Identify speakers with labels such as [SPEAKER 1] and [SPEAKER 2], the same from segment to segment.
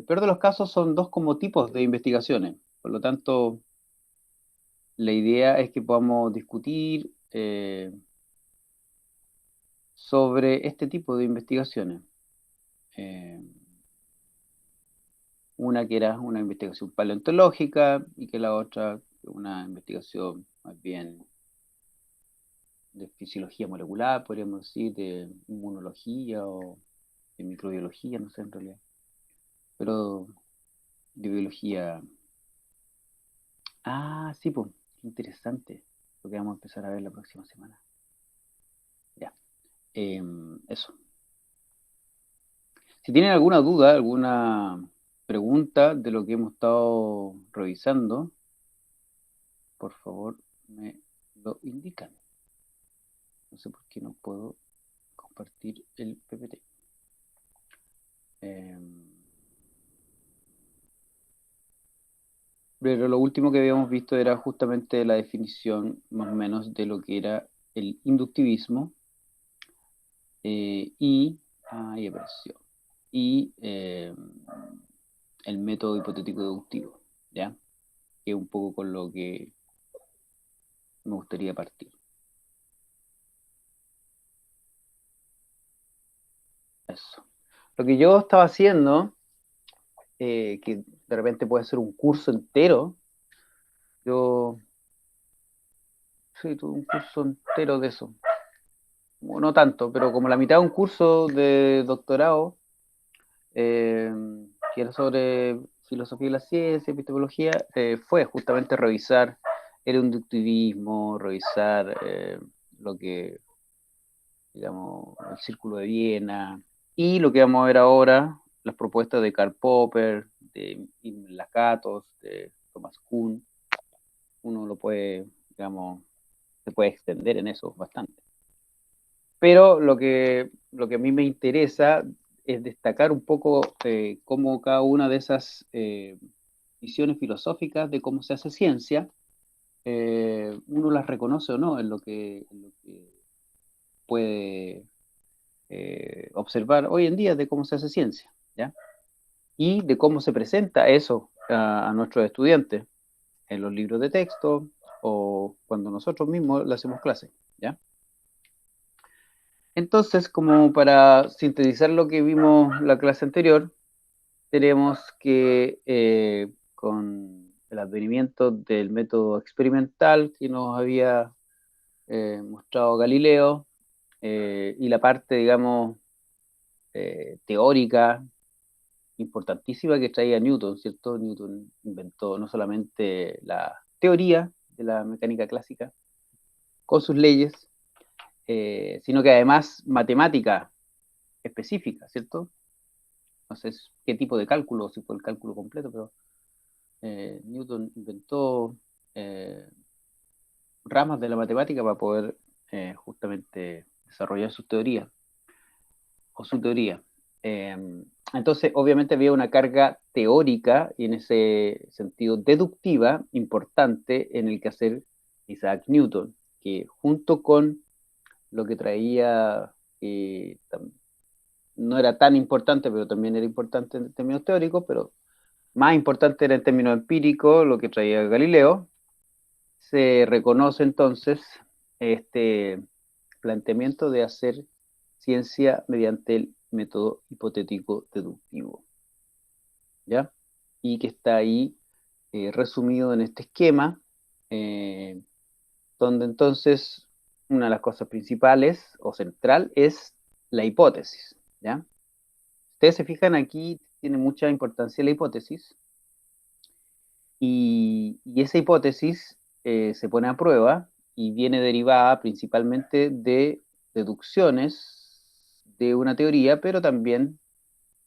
[SPEAKER 1] el peor de los casos son dos como tipos de investigaciones. Por lo tanto, la idea es que podamos discutir sobre este tipo de investigaciones. Eh, una que era una investigación paleontológica y que la otra una investigación más bien de fisiología molecular, podríamos decir, de inmunología o de microbiología, no sé en realidad, pero de biología. Ah, sí, pues, qué interesante, lo que vamos a empezar a ver la próxima semana. Ya, eso. Si tienen alguna duda, alguna pregunta de lo que hemos estado revisando, por favor me lo indican. No sé por qué no puedo compartir el PPT. Pero lo último que habíamos visto era justamente la definición más o menos de lo que era el inductivismo y, ahí apareció, y el método hipotético deductivo, ¿ya? Que es un poco con lo que me gustaría partir. Eso. Lo que yo estaba haciendo, que de repente puede ser un curso entero, yo sí, tuve un curso entero de eso. Bueno, no tanto, pero como la mitad de un curso de doctorado, eh, que era sobre filosofía de la ciencia, epistemología, fue justamente revisar el inductivismo, revisar lo que, digamos, el Círculo de Viena, y lo que vamos a ver ahora, las propuestas de Karl Popper, de Imre Lakatos, de Thomas Kuhn. Uno lo puede, digamos, se puede extender en eso bastante. Pero lo que a mí me interesa es destacar un poco cómo cada una de esas visiones filosóficas de cómo se hace ciencia, uno las reconoce o no en lo que puede observar hoy en día de cómo se hace ciencia, ¿ya? Y de cómo se presenta eso a nuestros estudiantes en los libros de texto o cuando nosotros mismos le hacemos clase, ¿ya? Entonces, como para sintetizar lo que vimos la clase anterior, tenemos que con el advenimiento del método experimental que nos había mostrado Galileo y la parte, digamos, teórica importantísima que traía Newton, ¿cierto? Newton inventó no solamente la teoría de la mecánica clásica con sus leyes, sino que además matemática específica, ¿cierto? No sé qué tipo de cálculo, si fue el cálculo completo, pero Newton inventó eh, ramas de la matemática para poder justamente desarrollar sus teorías o su teoría. Eh, entonces, obviamente había una carga teórica y en ese sentido deductiva importante en el quehacer Isaac Newton, que junto con lo que traía, no era tan importante, pero también era importante en términos teóricos, pero más importante era en términos empíricos lo que traía Galileo, se reconoce entonces este planteamiento de hacer ciencia mediante el método hipotético deductivo, ¿ya? Y que está ahí resumido en este esquema, eh, donde entonces una de las cosas principales o central es la hipótesis, ¿ya? Ustedes se fijan aquí, tiene mucha importancia la hipótesis, y esa hipótesis se pone a prueba y viene derivada principalmente de deducciones de una teoría, pero también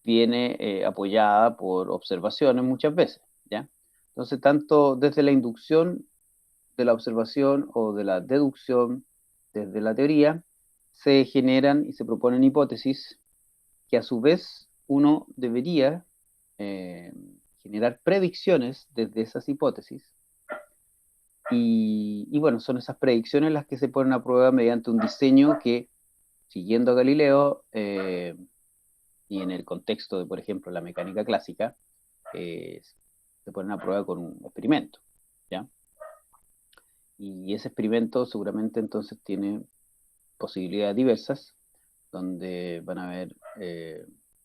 [SPEAKER 1] viene apoyada por observaciones muchas veces, ¿ya? Entonces, tanto desde la inducción de la observación o de la deducción desde la teoría, se generan y se proponen hipótesis que a su vez uno debería eh, generar predicciones desde esas hipótesis. Y bueno, son esas predicciones las que se ponen a prueba mediante un diseño que, siguiendo a Galileo, y en el contexto de, por ejemplo, la mecánica clásica, se ponen a prueba con un experimento, ¿ya? Y ese experimento seguramente entonces tiene posibilidades diversas, donde van a haber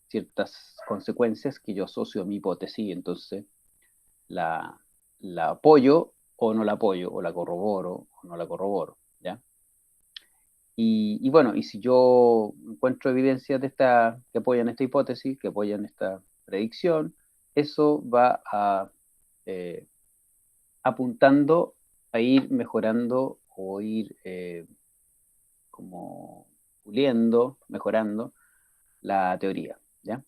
[SPEAKER 1] ciertas consecuencias que yo asocio a mi hipótesis, entonces la apoyo o no la apoyo, o la corroboro o no la corroboro, ¿ya? Y bueno, y si yo encuentro evidencias que apoyan esta hipótesis, que apoyan esta predicción, eso va apuntando a ir mejorando o ir como puliendo, mejorando la teoría, ¿ya?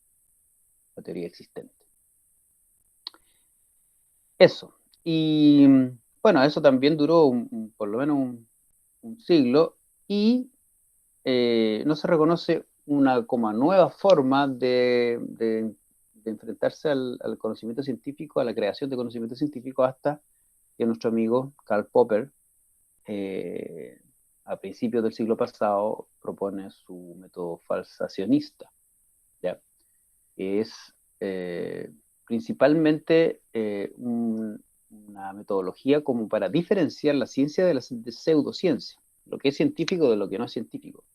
[SPEAKER 1] La teoría existente. Eso. Y bueno, eso también duró por lo menos un siglo, y no se reconoce una como nueva forma de enfrentarse al conocimiento científico, a la creación de conocimiento científico, hasta que nuestro amigo Karl Popper, a principios del siglo pasado, propone su método falsacionista, ¿ya? Que es principalmente una metodología como para diferenciar la ciencia de la pseudociencia, lo que es científico de lo que no es científico.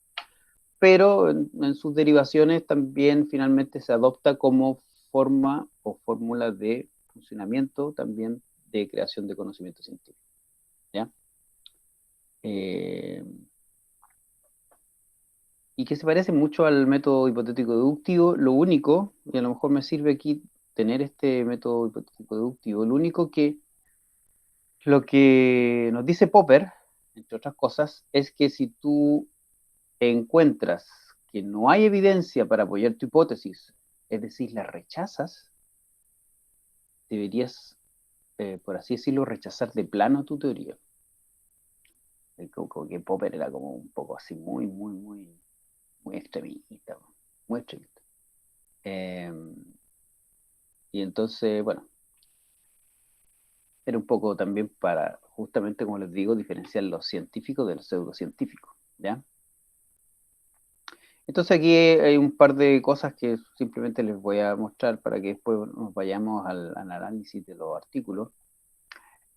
[SPEAKER 1] Pero en sus derivaciones también finalmente se adopta como forma o fórmula de funcionamiento también de creación de conocimiento científico, ¿ya? Y que se parece mucho al método hipotético deductivo. Lo único, y a lo mejor me sirve aquí tener este método hipotético deductivo, lo que nos dice Popper, entre otras cosas, es que si tú encuentras que no hay evidencia para apoyar tu hipótesis, es decir, la rechazas, deberías, por así decirlo, rechazar de plano tu teoría. Como que Popper era como un poco así, muy extremista, muy extremista. Y entonces, bueno, era un poco también para, justamente como les digo, diferenciar los científicos de los pseudocientíficos, ¿ya? Entonces aquí hay un par de cosas que simplemente les voy a mostrar para que después nos vayamos al análisis de los artículos.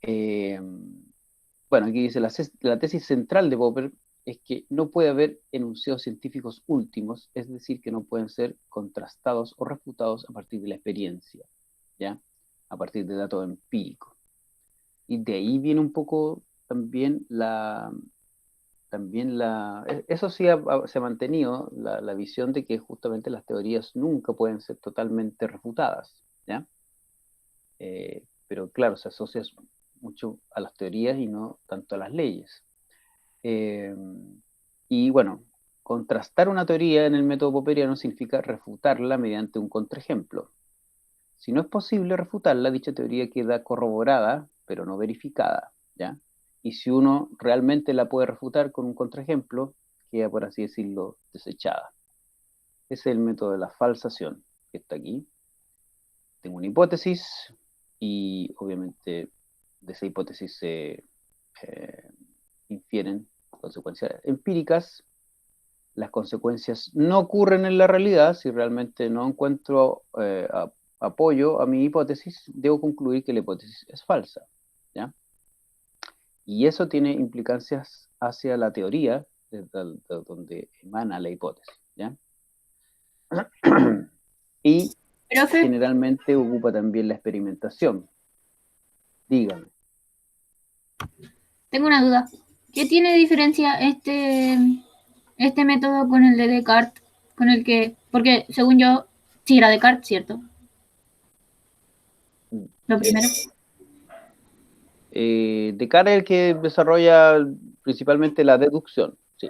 [SPEAKER 1] Bueno, aquí dice, la tesis central de Popper es que no puede haber enunciados científicos últimos, es decir, que no pueden ser contrastados o refutados a partir de la experiencia, ¿ya? A partir de datos empíricos. Y de ahí viene un poco también eso sí se ha mantenido, la visión de que justamente las teorías nunca pueden ser totalmente refutadas, ¿ya? Pero claro, se asocia mucho a las teorías y no tanto a las leyes. Y bueno, contrastar una teoría en el método popperiano significa refutarla mediante un contraejemplo. Si no es posible refutarla, dicha teoría queda corroborada, pero no verificada, ¿ya? Y si uno realmente la puede refutar con un contraejemplo, queda, por así decirlo, desechada. Ese es el método de la falsación, que está aquí. Tengo una hipótesis y obviamente de esa hipótesis se infieren consecuencias empíricas. Las consecuencias no ocurren en la realidad. Si realmente no encuentro apoyo a mi hipótesis, debo concluir que la hipótesis es falsa, ¿ya? Y eso tiene implicancias hacia la teoría de donde emana la hipótesis, ¿ya? Y
[SPEAKER 2] Profe,
[SPEAKER 1] generalmente ocupa también la experimentación. Dígame.
[SPEAKER 2] tengo una duda. ¿Qué tiene de diferencia este método con el de Descartes? Con el que, porque según yo, sí era Descartes, ¿cierto? Lo primero.
[SPEAKER 1] Descartes es el que desarrolla principalmente la deducción, sí.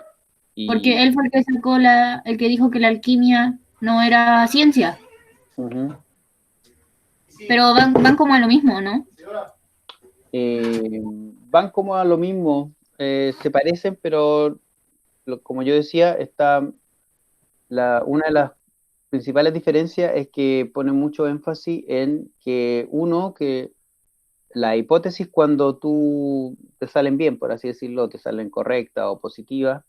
[SPEAKER 2] Porque él fue el que sacó el que dijo que la alquimia no era ciencia. Pero van como a lo mismo, ¿no?
[SPEAKER 1] Van como a lo mismo, se parecen, pero como yo decía, una de las principales diferencias es que pone mucho énfasis en que la hipótesis, cuando tú te salen bien, por así decirlo, te salen correctas o positivas,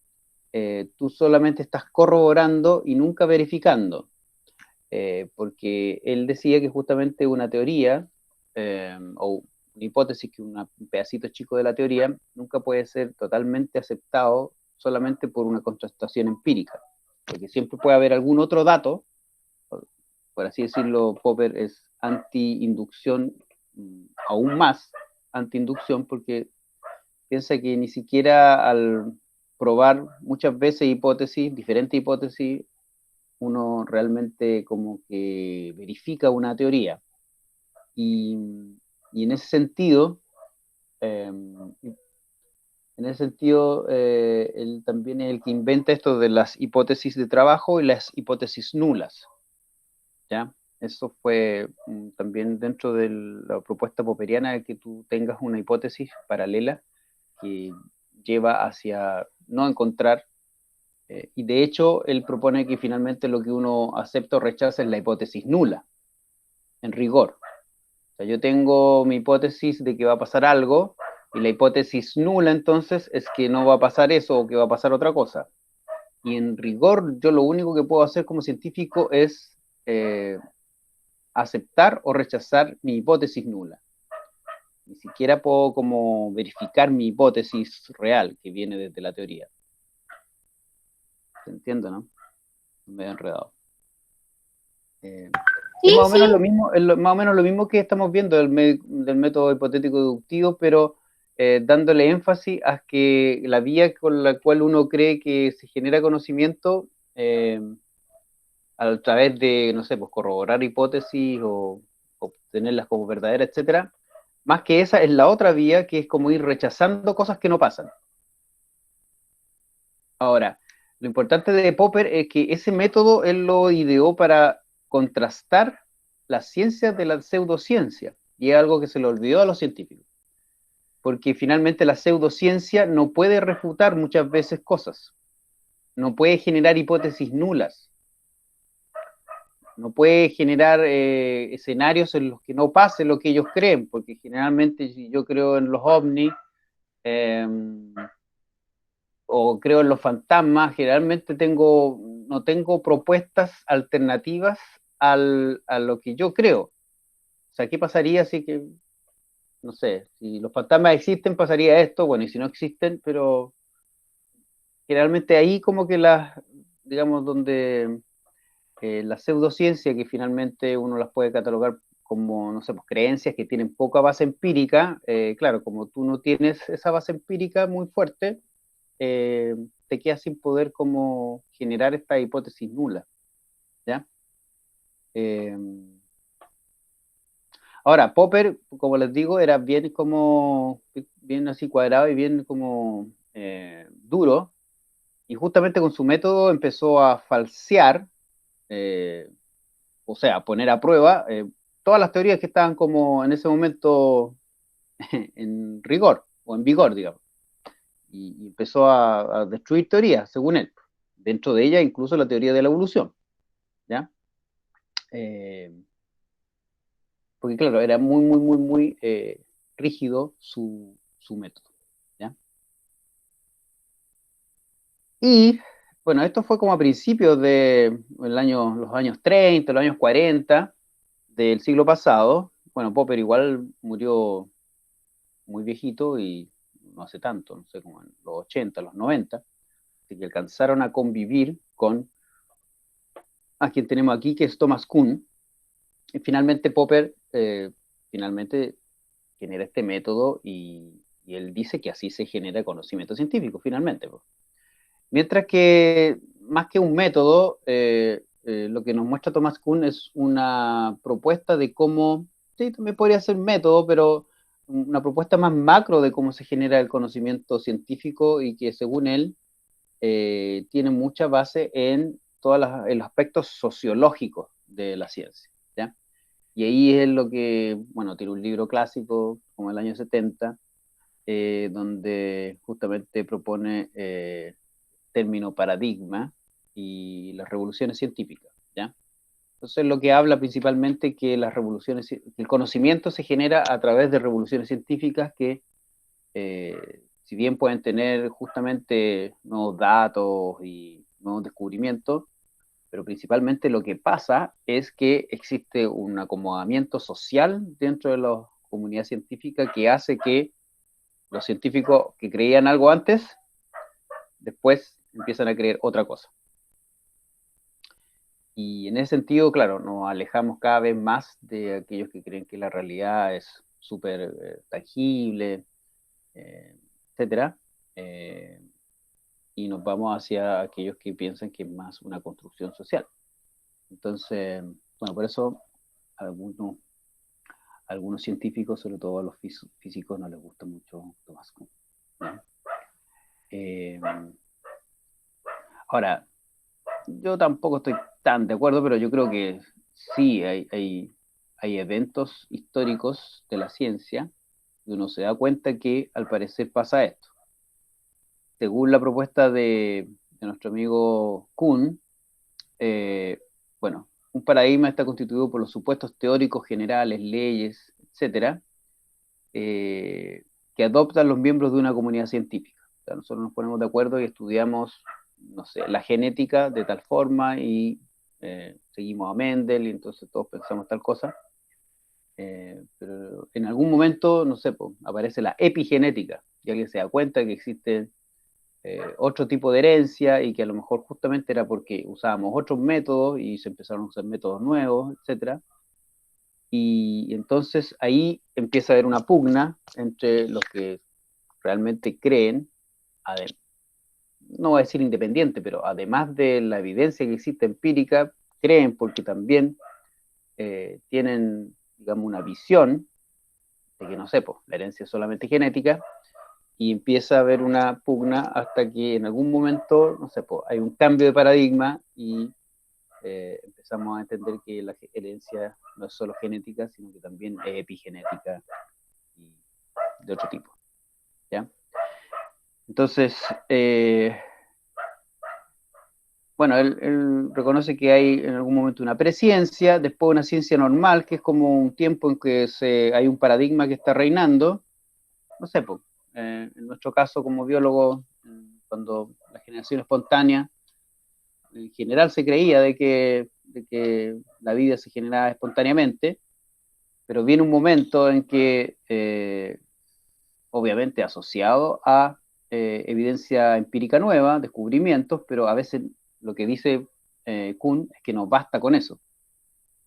[SPEAKER 1] tú solamente estás corroborando y nunca verificando. porque él decía que justamente una teoría o una hipótesis, que un pedacito chico de la teoría nunca puede ser totalmente aceptado solamente por una contrastación empírica, porque siempre puede haber algún otro dato, por así decirlo. Popper es anti-inducción, aún más anti-inducción, porque piensa que ni siquiera al probar muchas veces hipótesis, diferentes hipótesis, uno realmente como que verifica una teoría. Y, y en ese sentido, él también es el que inventa esto de las hipótesis de trabajo y las hipótesis nulas, ¿ya? Eso fue también dentro de la propuesta popperiana, de que tú tengas una hipótesis paralela que lleva hacia no encontrar, y de hecho él propone que finalmente lo que uno acepta o rechaza es la hipótesis nula, en rigor. O sea, yo tengo mi hipótesis de que va a pasar algo, y la hipótesis nula entonces es que no va a pasar eso o que va a pasar otra cosa. Y en rigor yo lo único que puedo hacer como científico es aceptar o rechazar mi hipótesis nula. Ni siquiera puedo como verificar mi hipótesis real que viene desde la teoría. ¿Se entiende, no? Me he enredado. Es
[SPEAKER 2] Sí,
[SPEAKER 1] más o menos
[SPEAKER 2] sí.
[SPEAKER 1] lo mismo, más o menos lo mismo que estamos viendo del método hipotético deductivo, pero dándole énfasis a que la vía con la cual uno cree que se genera conocimiento, a través de, no sé, pues corroborar hipótesis o obtenerlas como verdaderas, etcétera, más que esa es la otra vía, que es como ir rechazando cosas que no pasan. Ahora, lo importante de Popper es que ese método él lo ideó para contrastar las ciencias de la pseudociencia, y es algo que se le olvidó a los científicos, porque finalmente la pseudociencia no puede refutar muchas veces cosas, no puede generar hipótesis nulas, no puede generar escenarios en los que no pase lo que ellos creen, porque generalmente si yo creo en los ovnis, eh, o creo en los fantasmas, generalmente no tengo propuestas alternativas a lo que yo creo. O sea, ¿qué pasaría si que, no sé, si los fantasmas existen, pasaría esto? Bueno, y si no existen, pero generalmente ahí como que digamos, donde la pseudociencia, que finalmente uno las puede catalogar como, no sé, pues creencias que tienen poca base empírica, claro, como tú no tienes esa base empírica muy fuerte, te quedas sin poder como generar esta hipótesis nula, ¿ya? Eh, Ahora, Popper, como les digo, era bien así cuadrado y bien como duro, y justamente con su método empezó a falsear, eh, o sea, a poner a prueba todas las teorías que estaban como en ese momento en rigor, o en vigor, digamos, y empezó a destruir teorías, según él, dentro de ella incluso la teoría de la evolución, ¿ya? Eh, Porque claro, era muy, muy, muy, muy rígido su método, ¿ya? Y bueno, esto fue como a principios de los años 30, los años 40 del siglo pasado. Bueno, Popper igual murió muy viejito y no hace tanto, no sé, como en los 80, los 90, así que alcanzaron a convivir con a quien tenemos aquí, que es Thomas Kuhn. Y finalmente Popper finalmente genera este método, y él dice que así se genera conocimiento científico, finalmente. Mientras que, más que un método, lo que nos muestra Thomas Kuhn es una propuesta de cómo, sí, también podría ser método, pero una propuesta más macro de cómo se genera el conocimiento científico, y que según él tiene mucha base en todos los aspectos sociológicos de la ciencia, ¿ya? Y ahí es lo que, bueno, tiene un libro clásico como el año 70, donde justamente propone término paradigma y las revoluciones científicas, ¿ya? Entonces lo que habla principalmente que el conocimiento se genera a través de revoluciones científicas que, si bien pueden tener justamente nuevos datos y nuevos descubrimientos, pero principalmente lo que pasa es que existe un acomodamiento social dentro de la comunidad científica que hace que los científicos que creían algo antes, después empiezan a creer otra cosa. Y en ese sentido, claro, nos alejamos cada vez más de aquellos que creen que la realidad es súper tangible, etcétera, y nos vamos hacia aquellos que piensan que es más una construcción social. Entonces, bueno, por eso algunos científicos, sobre todo a los físicos, no les gusta mucho Thomas Kuhn, ¿no? Ahora, yo tampoco estoy tan de acuerdo, pero yo creo que sí hay eventos históricos de la ciencia y uno se da cuenta que al parecer pasa esto. Según la propuesta de nuestro amigo Kuhn, bueno, un paradigma está constituido por los supuestos teóricos generales, leyes, etcétera, que adoptan los miembros de una comunidad científica. O sea, nosotros nos ponemos de acuerdo y estudiamos, no sé, la genética de tal forma y seguimos a Mendel y entonces todos pensamos tal cosa. Pero en algún momento, no sé, pues, aparece la epigenética y alguien se da cuenta que existe otro tipo de herencia y que a lo mejor justamente era porque usábamos otros métodos y se empezaron a usar métodos nuevos, etcétera. Y entonces ahí empieza a haber una pugna entre los que realmente creen, no voy a decir independiente, pero además de la evidencia que existe empírica, creen porque también tienen, digamos, una visión de que, no sé, pues, la herencia es solamente genética, y empieza a haber una pugna hasta que en algún momento, no sé, pues, hay un cambio de paradigma y empezamos a entender que la herencia no es solo genética, sino que también es epigenética y de otro tipo, ¿ya? Entonces, bueno, él reconoce que hay en algún momento una presciencia, después una ciencia normal, que es como un tiempo en que hay un paradigma que está reinando, no sé, pues, en nuestro caso como biólogo, cuando la generación espontánea, en general se creía de que la vida se generaba espontáneamente, pero viene un momento en que, obviamente asociado a evidencia empírica nueva, descubrimientos, pero a veces lo que dice Kuhn es que no basta con eso.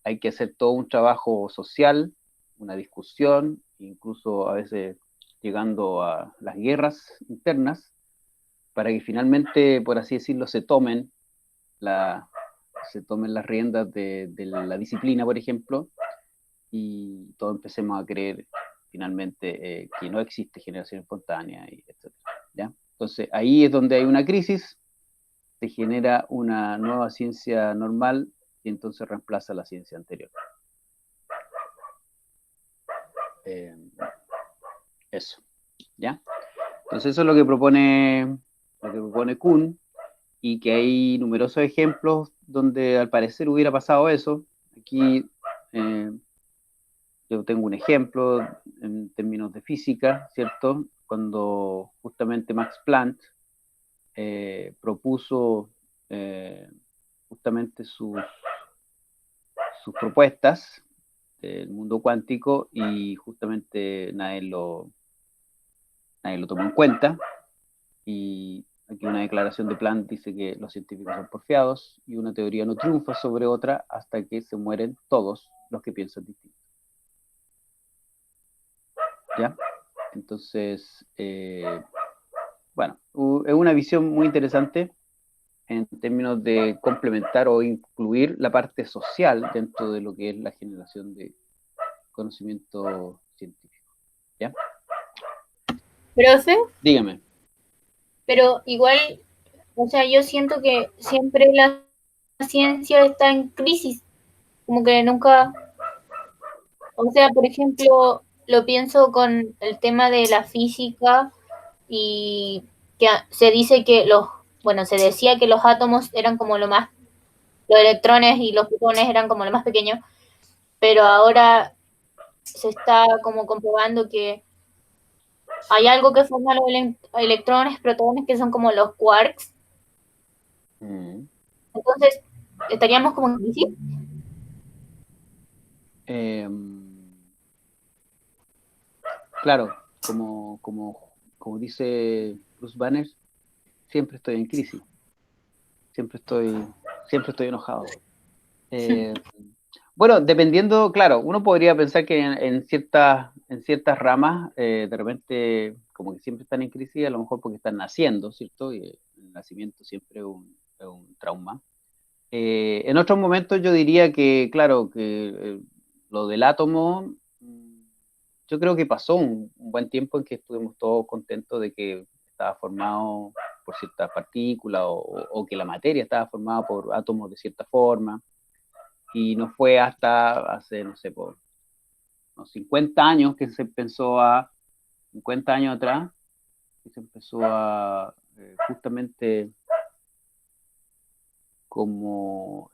[SPEAKER 1] Hay que hacer todo un trabajo social, una discusión, incluso a veces llegando a las guerras internas, para que finalmente, por así decirlo, se tomen las riendas de la disciplina, por ejemplo, y todos empecemos a creer finalmente que no existe generación espontánea, y etc. ¿Ya? Entonces ahí es donde hay una crisis, se genera una nueva ciencia normal y entonces reemplaza la ciencia anterior. Eso, ¿ya? Entonces eso es lo que propone Kuhn, y que hay numerosos ejemplos donde al parecer hubiera pasado eso. Aquí yo tengo un ejemplo en términos de física, ¿cierto? Cuando justamente Max Planck propuso justamente sus propuestas del mundo cuántico y justamente nadie lo tomó en cuenta. Y aquí una declaración de Planck dice que los científicos son porfiados y una teoría no triunfa sobre otra hasta que se mueren todos los que piensan distinto. ¿Ya? Entonces, bueno, es una visión muy interesante en términos de complementar o incluir la parte social dentro de lo que es la generación de conocimiento científico. ¿Ya?
[SPEAKER 2] Profe,
[SPEAKER 1] Dígame.
[SPEAKER 2] pero igual, o sea, yo siento que siempre la ciencia está en crisis, como que nunca, o sea, por ejemplo, lo pienso con el tema de la física y que se dice que bueno, se decía que los átomos eran como los electrones y los protones eran como lo más pequeño, pero ahora se está como comprobando que hay algo que forma los electrones, protones, que son como los quarks.
[SPEAKER 1] Mm.
[SPEAKER 2] Entonces, ¿Estaríamos como en crisis?
[SPEAKER 1] Eh, claro, como dice Bruce Banner, siempre estoy en crisis, siempre estoy, siempre estoy enojado. Eh, bueno, dependiendo, claro, uno podría pensar que en ciertas ramas, de repente, como que siempre están en crisis, a lo mejor porque están naciendo, ¿cierto? Y el nacimiento siempre es un trauma. En otros momentos yo diría que, claro, que lo del átomo, yo creo que pasó un buen tiempo en que estuvimos todos contentos de que estaba formado por ciertas partículas o que la materia estaba formada por átomos de cierta forma. Y no fue hasta hace, no sé, por unos 50 años que se empezó 50 años atrás, que se empezó a justamente como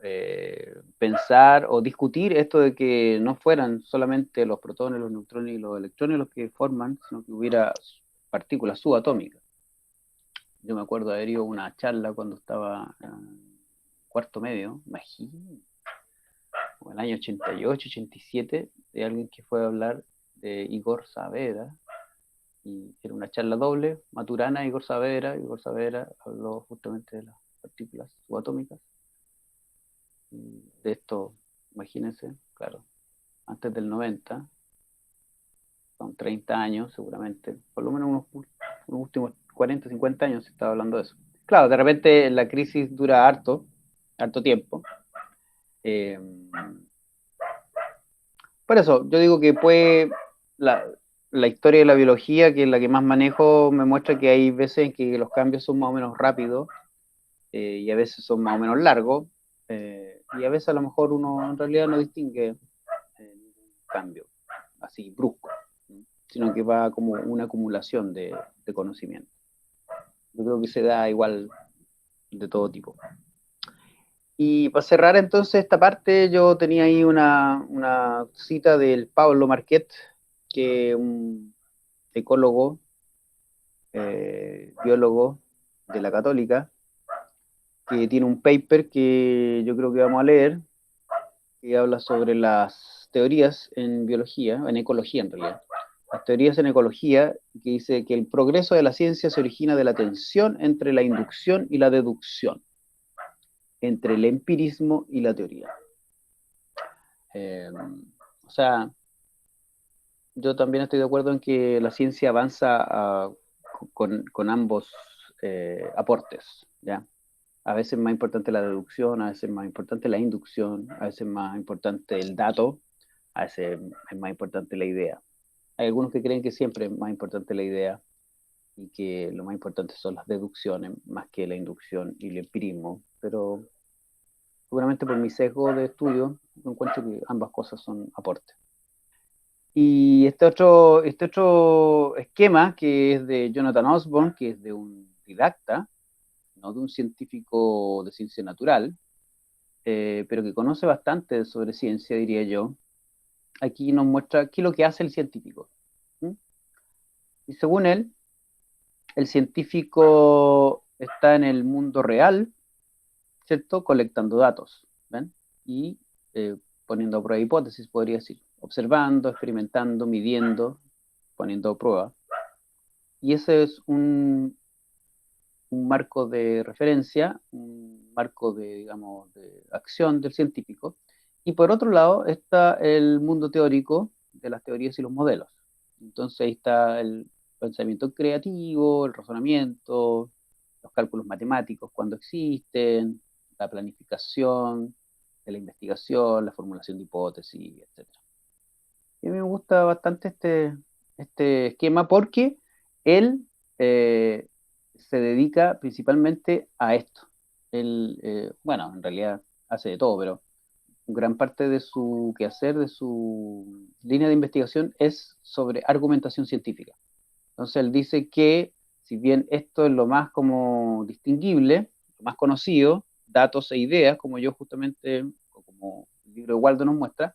[SPEAKER 1] pensar o discutir esto de que no fueran solamente los protones, los neutrones y los electrones los que forman, sino que hubiera partículas subatómicas. Yo me acuerdo de haber ido a una charla cuando estaba en cuarto medio, imagínate, en el año 88, 87, de alguien que fue a hablar de Igor Saavedra, y era una charla doble, Maturana, Igor Saavedra habló justamente de las partículas subatómicas, de esto, imagínense, claro, antes del 90, son 30 años seguramente, por lo menos unos últimos 40, 50 años se estaba hablando de eso. Claro, de repente la crisis dura harto tiempo. Eh, por eso, yo digo que la historia de la biología, que es la que más manejo, me muestra que hay veces en que los cambios son más o menos rápidos y a veces son más o menos largos y a veces a lo mejor uno en realidad no distingue ningún cambio así brusco, sino que va como una acumulación de conocimiento. Yo creo que se da igual de todo tipo. Y para cerrar entonces esta parte, yo tenía ahí una cita del Pablo Marquet, que es un ecólogo, biólogo de la Católica, que tiene un paper que yo creo que vamos a leer, que habla sobre las teorías en biología, en ecología en realidad. Las teorías en ecología, que dice que el progreso de la ciencia se origina de la tensión entre la inducción y la deducción, entre el empirismo y la teoría. O sea, yo también estoy de acuerdo en que la ciencia avanza con ambos aportes, ¿ya? A veces más importante la deducción, a veces más importante la inducción, a veces más importante el dato, a veces es más importante la idea. Hay algunos que creen que siempre es más importante la idea y que lo más importante son las deducciones más que la inducción y el empirismo, pero seguramente por mi sesgo de estudio encuentro que ambas cosas son aportes. Y este otro esquema que es de Jonathan Osborne, que es de un didacta, no de un científico de ciencia natural, pero que conoce bastante sobre ciencia, diría yo. Aquí nos muestra qué es lo que hace el científico. ¿Mm? Y según él, el científico está en el mundo real, ¿cierto? Colectando datos, ¿ven? Y poniendo a prueba hipótesis, podría decir, observando, experimentando, midiendo, poniendo a prueba. Y ese es un marco de referencia, un marco de, digamos, de acción del científico. Y por otro lado está el mundo teórico de las teorías y los modelos. Entonces ahí está el pensamiento creativo, el razonamiento, los cálculos matemáticos cuando existen, la planificación de la investigación, la formulación de hipótesis, etc. Y a mí me gusta bastante este esquema porque él se dedica principalmente a esto. Él, bueno, en realidad hace de todo, pero gran parte de su quehacer, de su línea de investigación es sobre argumentación científica. Entonces él dice que si bien esto es lo más como distinguible, lo más conocido, datos e ideas, como yo justamente, o como el libro de Waldo nos muestra,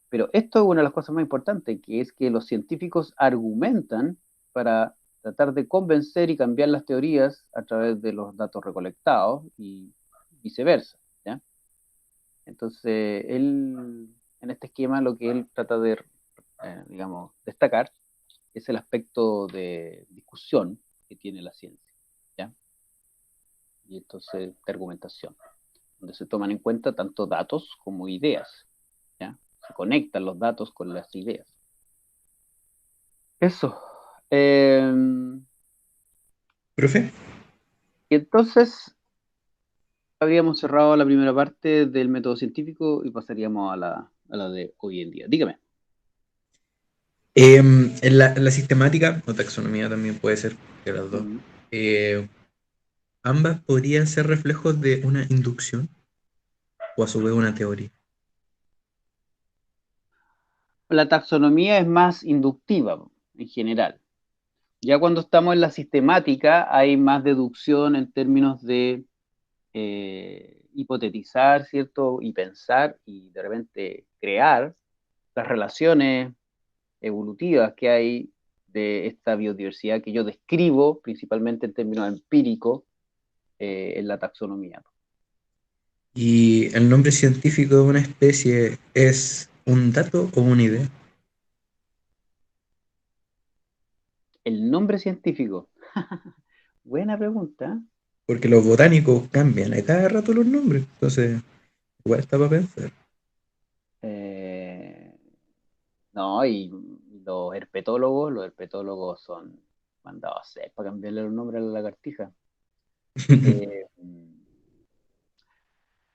[SPEAKER 1] pero esto es una de las cosas más importantes, que es que los científicos argumentan para tratar de convencer y cambiar las teorías a través de los datos recolectados y viceversa, ¿ya? Entonces, él, en este esquema, lo que él trata de, digamos, destacar es el aspecto de discusión que tiene la ciencia, ¿ya? Y entonces, de argumentación, donde se toman en cuenta tanto datos como ideas, ¿ya? Se conectan los datos con las ideas. Eso.
[SPEAKER 3] ¿Profe?
[SPEAKER 1] Y entonces, habríamos cerrado la primera parte del método científico y pasaríamos a la de hoy en día. Dígame.
[SPEAKER 3] En la sistemática, o taxonomía también puede ser, de las dos,
[SPEAKER 1] Mm.
[SPEAKER 3] eh, ambas podrían ser reflejos de una inducción o a su vez una teoría.
[SPEAKER 1] La taxonomía es más inductiva en general. Ya cuando estamos en la sistemática hay más deducción en términos de hipotetizar, ¿cierto? Y pensar y de repente crear las relaciones evolutivas que hay de esta biodiversidad que yo describo principalmente en términos empíricos en la taxonomía.
[SPEAKER 3] ¿Y el nombre científico de una especie es un dato o una idea?
[SPEAKER 1] El nombre científico. Buena pregunta.
[SPEAKER 3] Porque los botánicos cambian a cada rato los nombres, entonces igual está para pensar.
[SPEAKER 1] Eh, no, y los herpetólogos son mandados a hacer para cambiarle los nombres a la lagartija. Eh,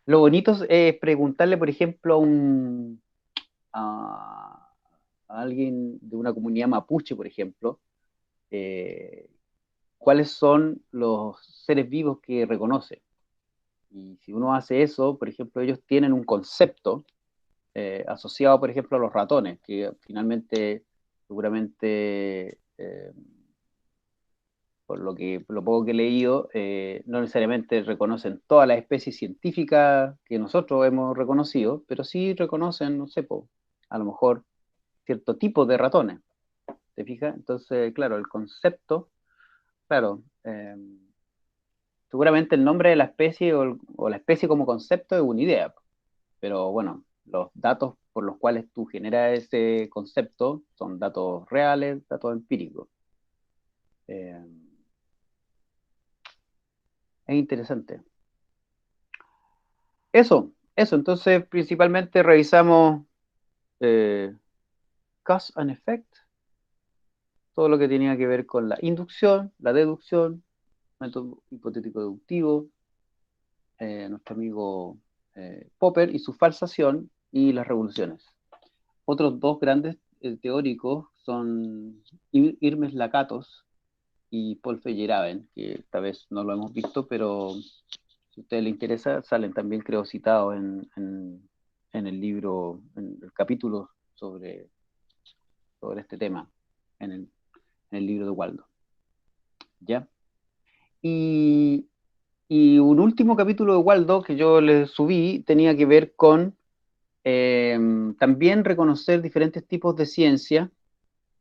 [SPEAKER 1] lo bonito es preguntarle, por ejemplo, a, a alguien de una comunidad mapuche, por ejemplo, eh, cuáles son los seres vivos que reconoce. Y si uno hace eso, por ejemplo, ellos tienen un concepto asociado, por ejemplo, a los ratones, que finalmente, seguramente, por lo poco que he leído, no necesariamente reconocen todas las especies científicas que nosotros hemos reconocido, pero sí reconocen, no sé, a lo mejor cierto tipo de ratones, ¿te fijas? Entonces, claro, el concepto, claro, seguramente el nombre de la especie o la especie como concepto es una idea, pero bueno, los datos por los cuales tú generas ese concepto son datos reales, datos empíricos. Eh, es interesante. Eso, entonces principalmente revisamos eh, cause and effect, todo lo que tenía que ver con la inducción, la deducción, método hipotético deductivo, nuestro amigo Popper y su falsación y las revoluciones. Otros dos grandes teóricos son Irmes Lakatos y Paul Feyerabend, que esta vez no lo hemos visto, pero si a ustedes les interesa, salen también, creo, citados en el libro, en el capítulo sobre este tema, en el libro de Waldo. ¿Ya? Y, y un último capítulo de Waldo que yo les subí tenía que ver con también reconocer diferentes tipos de ciencia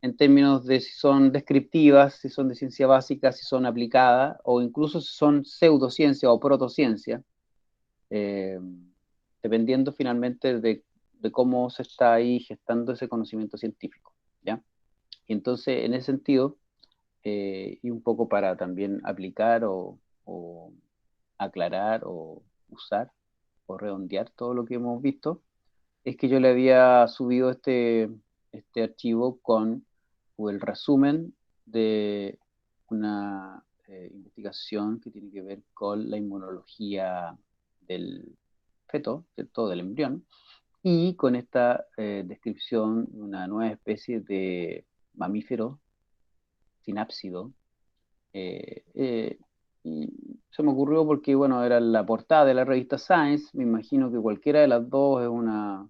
[SPEAKER 1] en términos de si son descriptivas, si son de ciencia básica, si son aplicadas, o incluso si son pseudociencia o protociencia, eh, dependiendo finalmente de cómo se está ahí gestando ese conocimiento científico, ¿ya? Y entonces, en ese sentido, y un poco para también aplicar o aclarar o usar o redondear todo lo que hemos visto, es que yo le había subido este archivo con el resumen de una investigación que tiene que ver con la inmunología del feto, ¿cierto? Del embrión, y con esta descripción de una nueva especie de mamífero sinápsido. eh, eh, y se me ocurrió porque, bueno, era la portada de la revista Science, me imagino que cualquiera de las dos es una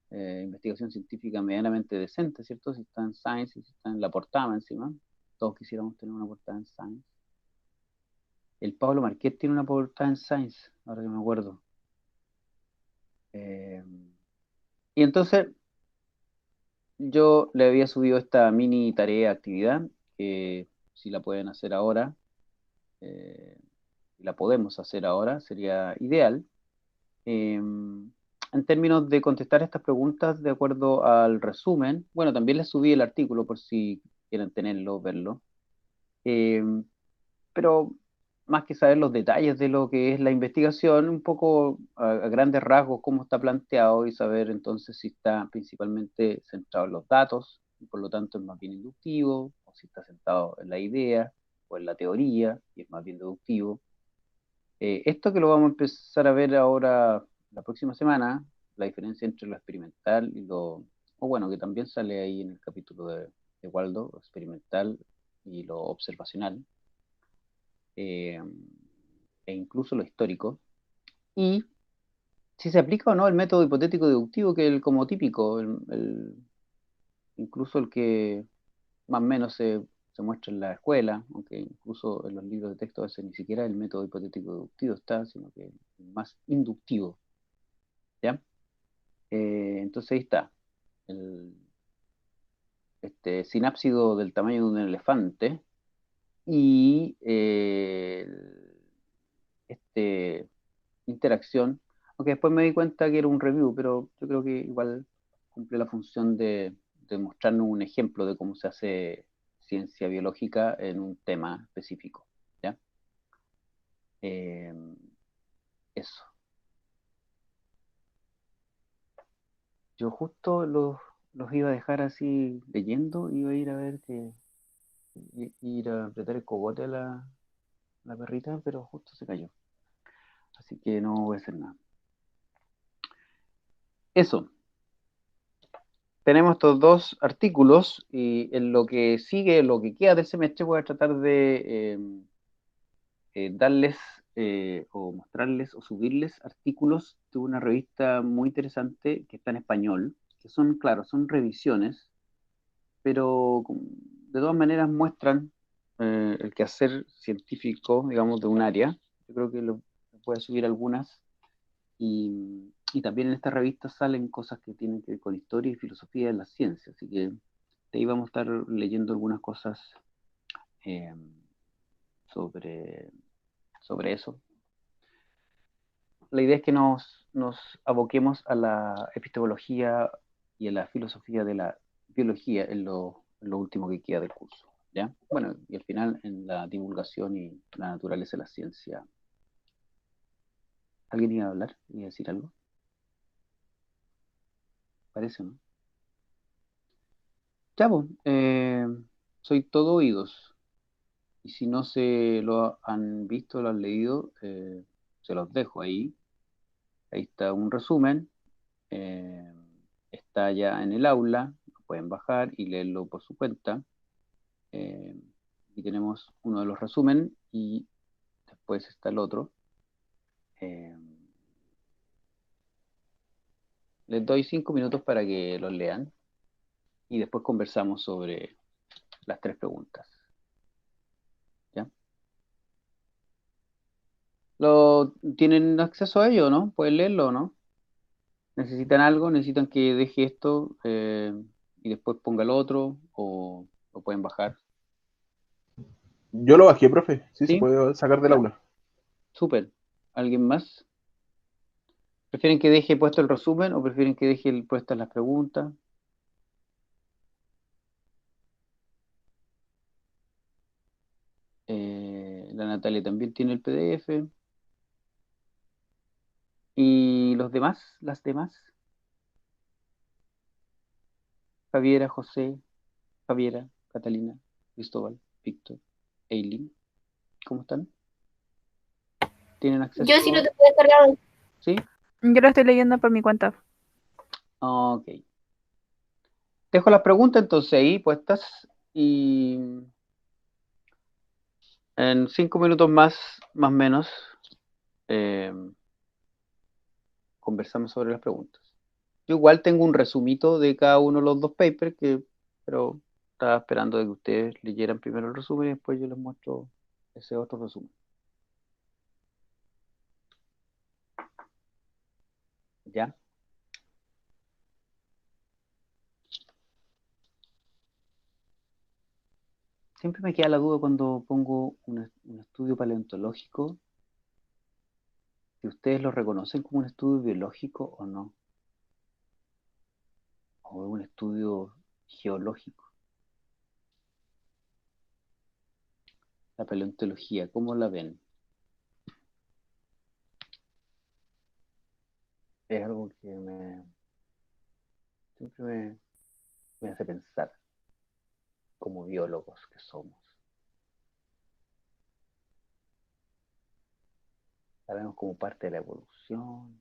[SPEAKER 1] investigación científica medianamente decente, ¿cierto? Si está en Science y si está en la portada encima. Todos quisiéramos tener una portada en Science. El Pablo Marqués tiene una portada en Science, ahora que me acuerdo. Eh, y entonces yo le había subido esta mini tarea, actividad, que si la pueden hacer ahora, si la podemos hacer ahora, sería ideal. Eh, en términos de contestar estas preguntas de acuerdo al resumen, bueno, también les subí el artículo por si quieren tenerlo, verlo. Eh, pero más que saber los detalles de lo que es la investigación, un poco a grandes rasgos cómo está planteado y saber entonces si está principalmente centrado en los datos, y por lo tanto es más bien inductivo, o si está centrado en la idea o en la teoría, y es más bien deductivo. Esto que lo vamos a empezar a ver ahora la próxima semana, la diferencia entre lo experimental y o bueno, que también sale ahí en el capítulo de Waldo, lo experimental y lo observacional, eh, e incluso lo histórico, y si se aplica o no el método hipotético deductivo, que es el como típico, incluso el que más o menos se muestra en la escuela, aunque incluso en los libros de texto a veces ni siquiera el método hipotético deductivo está, sino que el más inductivo, ¿ya? Entonces ahí está, el, este sinápsido del tamaño de un elefante y este interacción, aunque después me di cuenta que era un review, pero yo creo que igual cumple la función de mostrarnos un ejemplo de cómo se hace ciencia biológica en un tema específico, ¿ya? Eh, eso. Yo justo los iba a dejar así leyendo, iba a ir a ver ir a apretar el cogote a la perrita, pero justo se cayó. Así que no voy a hacer nada. Eso. Tenemos estos dos artículos y en lo que sigue, en lo que queda del semestre, voy a tratar de darles o mostrarles o subirles artículos de una revista muy interesante que está en español, que son, claro, son revisiones, pero de todas maneras muestran el quehacer científico, digamos, de un área. Yo creo que voy a subir algunas y también en esta revista salen cosas que tienen que ver con historia y filosofía de la ciencia, así que de ahí vamos a estar leyendo algunas cosas eh, sobre, sobre eso. La idea es que nos aboquemos a la epistemología y a la filosofía de la biología en lo último que queda del curso, ¿ya? Bueno, y al final en la divulgación y la naturaleza de la ciencia. ¿Alguien iba a hablar? ¿Iba a decir algo? Parece, ¿no? Ya, pues, soy todo oídos. Y si no se lo han visto, lo han leído, se los dejo ahí. Ahí está un resumen. eh, Está ya en el aula. Lo pueden bajar y leerlo por su cuenta. Eh, y tenemos uno de los resúmenes y después está el otro. Eh, Les doy 5 minutos para que los lean y después conversamos sobre las tres preguntas. ¿Ya? ¿Tienen acceso a ello, no? ¿Pueden leerlo o no? ¿Necesitan algo? ¿Necesitan que deje esto y después ponga el otro? ¿O lo pueden bajar?
[SPEAKER 4] Yo lo bajé, profe. Sí, se
[SPEAKER 1] ¿Sí?
[SPEAKER 4] puede sacar del
[SPEAKER 1] Ya,
[SPEAKER 4] aula.
[SPEAKER 1] súper. ¿Alguien más? ¿Prefieren que deje puesto el resumen o prefieren que deje puestas las preguntas? La Natalia también tiene el PDF. ¿Y los demás? ¿Las demás? Javiera, José, Javiera, Catalina, Cristóbal, Víctor, Eileen. ¿Cómo están? ¿Tienen
[SPEAKER 2] Yo sí lo
[SPEAKER 1] acceso?
[SPEAKER 2] tengo descargado.
[SPEAKER 1] ¿Sí?
[SPEAKER 5] Yo lo estoy leyendo por mi cuenta.
[SPEAKER 1] Ok. Dejo las preguntas entonces ahí puestas y en 5 minutos más o menos, eh, conversamos sobre las preguntas. Yo igual tengo un resumito de cada uno de los dos papers, pero estaba esperando de que ustedes leyeran primero el resumen y después yo les muestro ese otro resumen. ¿Ya? Siempre me queda la duda cuando pongo un estudio paleontológico si ustedes lo reconocen como un estudio biológico o no, o un estudio geológico. La paleontología, ¿cómo la ven? Es algo que siempre me hace pensar, como biólogos que somos. La vemos como parte de la evolución.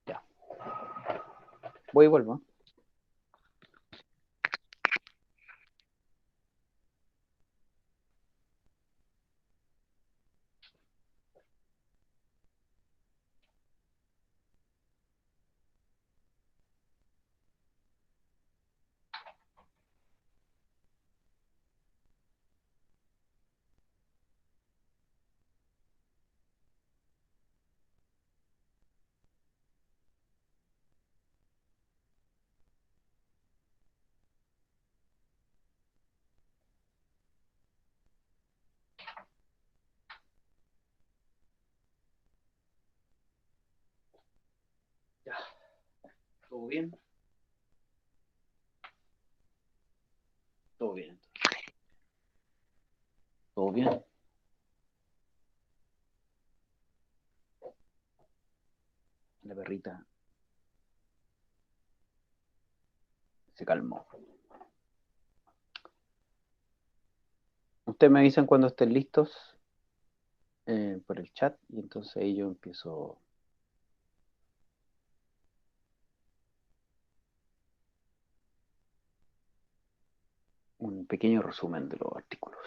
[SPEAKER 1] Ya, voy y vuelvo. Ya, ¿todo bien? Todo bien. ¿Todo bien? La perrita se calmó. Ustedes me avisan cuando estén listos por el chat y entonces ahí yo empiezo un pequeño resumen de los artículos.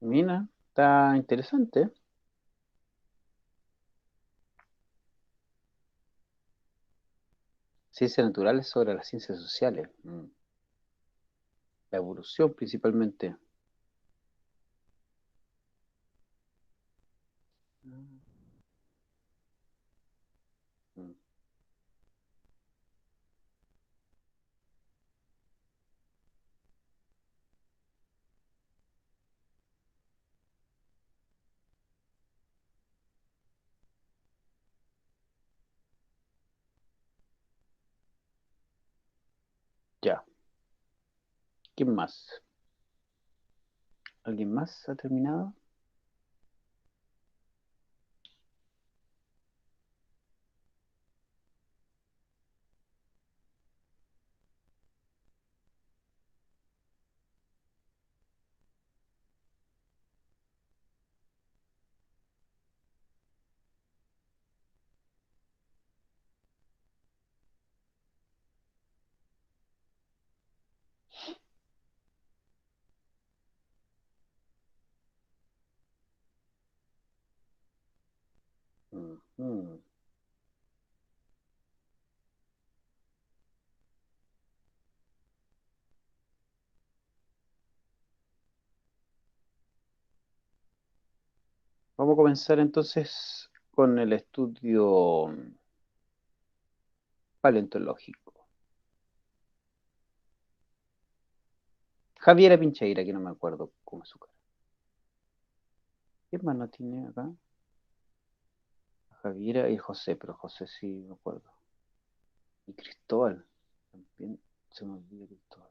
[SPEAKER 1] Mira, está interesante. Ciencias naturales sobre las ciencias sociales. La evolución principalmente. Mm. ¿Quién más? ¿Alguien más ha terminado? Ujú. Vamos a comenzar entonces con el estudio paleontológico. Javiera Pincheira, que no me acuerdo cómo es su cara. ¿Qué hermano tiene acá? Javiera y José, pero José sí me acuerdo. Y Cristóbal. También se me olvida Cristóbal.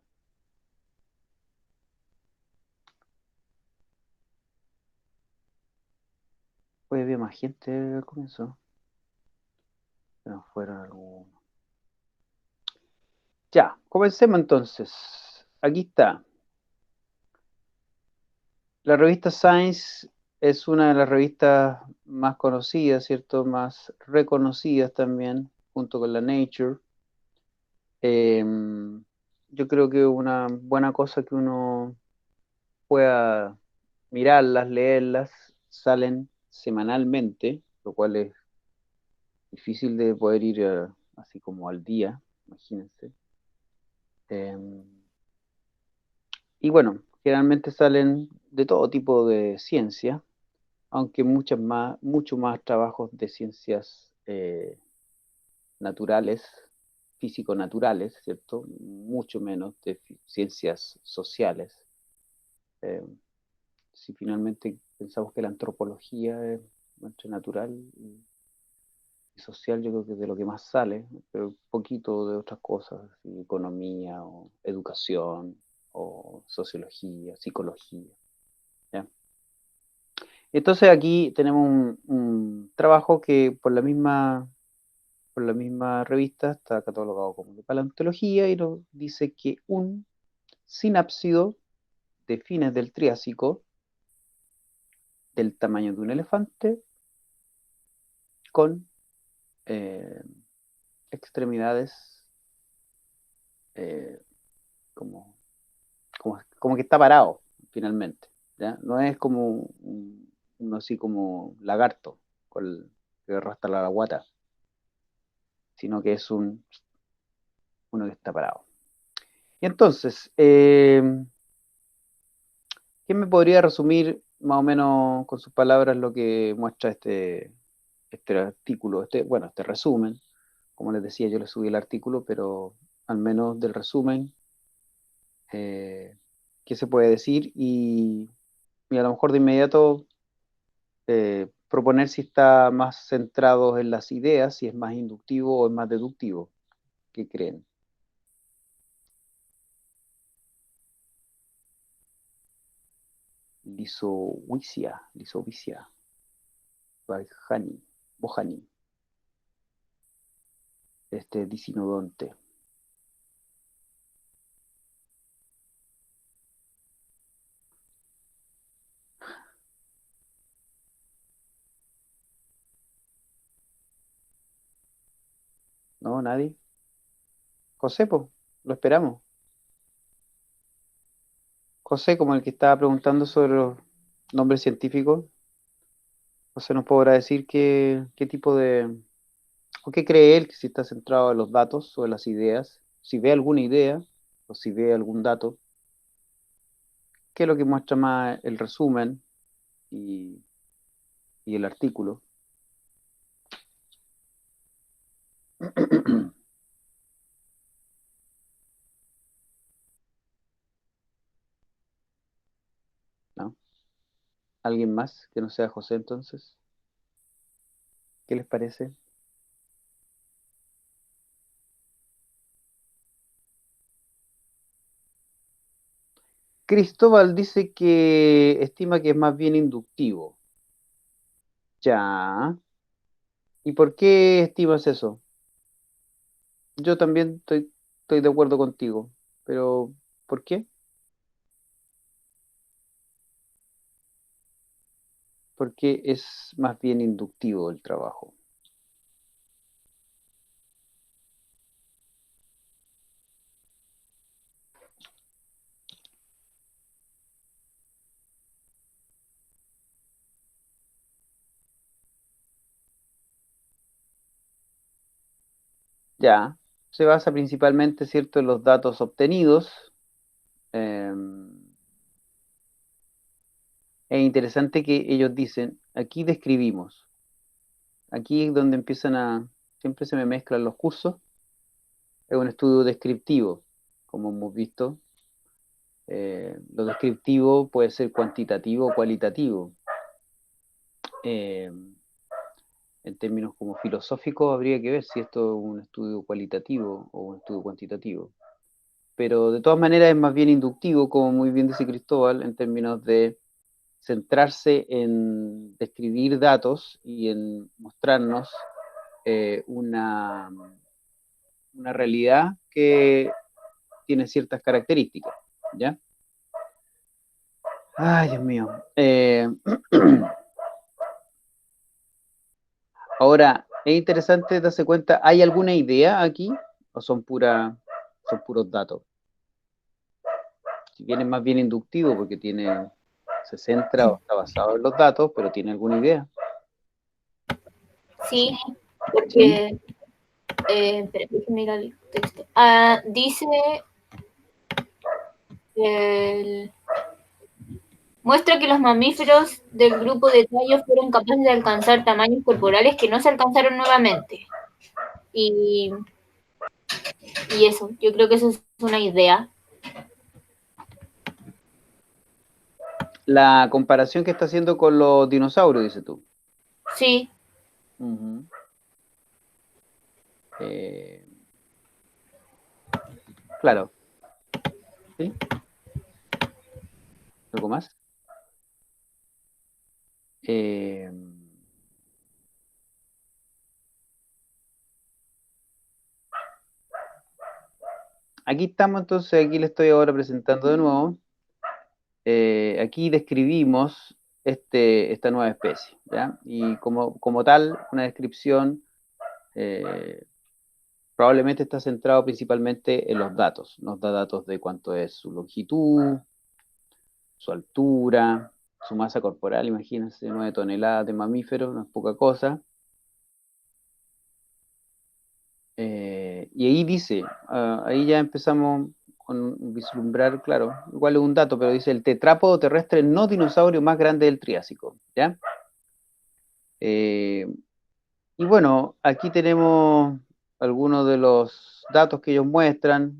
[SPEAKER 1] Pues había más gente al comienzo. Pero fueron algunos. Ya, comencemos entonces. Aquí está. La revista Science es una de las revistas más conocidas, ¿cierto? Más reconocidas también, junto con la Nature. Yo creo que una buena cosa que uno pueda mirarlas, leerlas, salen semanalmente, lo cual es difícil de poder ir así como al día, imagínense. Em, y bueno, generalmente salen de todo tipo de ciencia, aunque mucho más trabajos de ciencias naturales, físico-naturales, ¿cierto? Mucho menos de ciencias sociales. Eh, si finalmente pensamos que la antropología es entre natural y social, yo creo que es de lo que más sale, pero un poquito de otras cosas, así, economía o educación o sociología, psicología. ¿Ya? Entonces aquí tenemos un trabajo que por la misma revista está catalogado como de paleontología y nos dice que un sinápsido de fines del Triásico del tamaño de un elefante con eh, extremidades eh, como, como que está parado finalmente, ¿ya? No es como uno así como lagarto que arrastra la guata, sino que es uno que está parado. Y entonces, ¿quién me podría resumir más o menos con sus palabras lo que muestra este artículo, bueno, este resumen? Como les decía, yo le subí el artículo, pero al menos del resumen, eh, ¿qué se puede decir? Y a lo mejor de inmediato proponer si está más centrado en las ideas, si es más inductivo o es más deductivo. ¿Qué creen? Lisovicia, Bohani, Dicinodonte. ¿No? ¿Nadie? José, pues, lo esperamos. José, como el que estaba preguntando sobre los nombres científicos, José nos podrá decir qué tipo o qué cree él, que si está centrado en los datos o en las ideas, si ve alguna idea o si ve algún dato, qué es lo que muestra más el resumen y, y el artículo. ¿No? ¿Alguien más que no sea José entonces? ¿Qué les parece? Cristóbal dice que estima que es más bien inductivo. Ya. ¿Y por qué estimas eso? Yo también estoy de acuerdo contigo, pero ¿por qué? Porque es más bien inductivo el trabajo. Ya. Se basa principalmente, ¿cierto?, en los datos obtenidos. Es interesante que ellos dicen, aquí describimos. Aquí es donde siempre se me mezclan los cursos. Es un estudio descriptivo, como hemos visto. Lo descriptivo puede ser cuantitativo o cualitativo. Eh, en términos como filosóficos habría que ver si esto es un estudio cualitativo o un estudio cuantitativo. Pero de todas maneras es más bien inductivo, como muy bien dice Cristóbal, en términos de centrarse en describir datos y en mostrarnos una realidad que tiene ciertas características, ¿ya? Ay, Dios mío. Ahora, es interesante darse cuenta, ¿hay alguna idea aquí o son puros datos? Si bien es más bien inductivo porque se centra o está basado en los datos, pero tiene alguna idea.
[SPEAKER 2] Sí,
[SPEAKER 1] ¿Sí?
[SPEAKER 2] porque, espera, déjame ir al texto. Dice, muestra que los mamíferos del grupo de tallos fueron capaces de alcanzar tamaños corporales que no se alcanzaron nuevamente. Y eso, yo creo que eso es una idea.
[SPEAKER 1] La comparación que está haciendo con los dinosaurios, dices tú.
[SPEAKER 2] Sí.
[SPEAKER 1] Uh-huh. Claro. ¿Sí? ¿Algo más? Aquí estamos, entonces, aquí le estoy ahora presentando de nuevo. Aquí describimos esta nueva especie, ¿ya? Y como tal, una descripción probablemente está centrado principalmente en los datos. Nos da datos de cuánto es su longitud, su altura, su masa corporal, imagínense, 9 toneladas de mamífero, no es poca cosa. Y ahí dice, ahí ya empezamos con vislumbrar, claro, igual es un dato, pero dice el tetrápodo terrestre no dinosaurio más grande del Triásico, ¿ya? Y bueno, aquí tenemos algunos de los datos que ellos muestran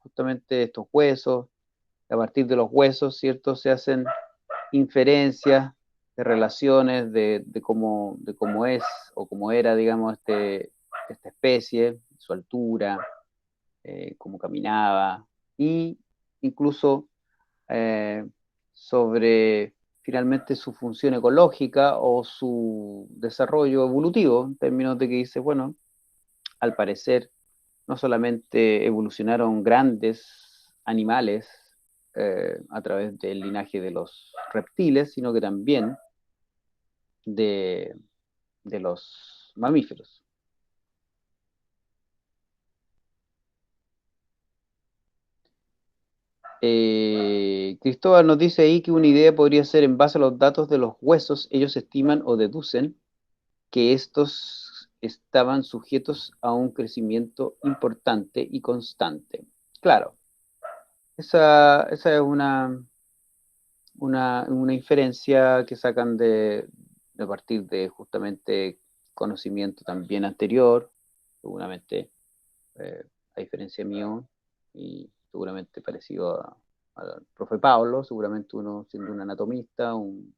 [SPEAKER 1] justamente estos huesos, a partir de los huesos, ¿cierto? Se hacen inferencias de relaciones de cómo es o cómo era, digamos, esta especie, su altura, cómo caminaba, y incluso sobre finalmente su función ecológica o su desarrollo evolutivo, en términos de que dice, bueno, al parecer no solamente evolucionaron grandes animales a través del linaje de los reptiles, sino que también de los mamíferos. Cristóbal nos dice ahí que una idea podría ser en base a los datos de los huesos, ellos estiman o deducen que estos estaban sujetos a un crecimiento importante y constante. Claro, esa es una inferencia que sacan a partir de justamente conocimiento también anterior, seguramente a diferencia mío y seguramente parecido al profe Pablo, seguramente uno siendo un anatomista, un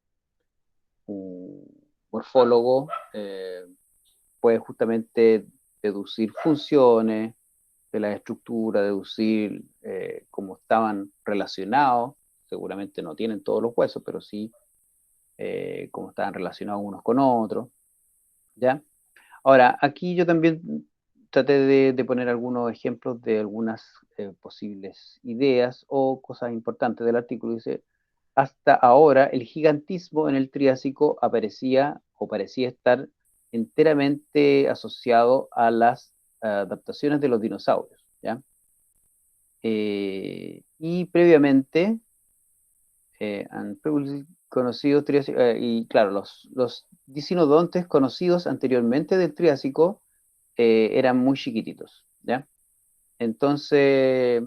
[SPEAKER 1] morfólogo, puede justamente deducir funciones de la estructura, deducir cómo estaban relacionados seguramente no tienen todos los huesos, pero sí cómo estaban relacionados unos con otros, ¿ya? Ahora, aquí yo también traté de poner algunos ejemplos de algunas posibles ideas o cosas importantes del artículo. Dice, hasta ahora el gigantismo en el Triásico aparecía o parecía estar enteramente asociado a las adaptaciones de los dinosaurios, ¿ya? Y previamente han conocidos y claro, los dicinodontes conocidos anteriormente del Triásico eran muy chiquititos, ¿ya? Entonces,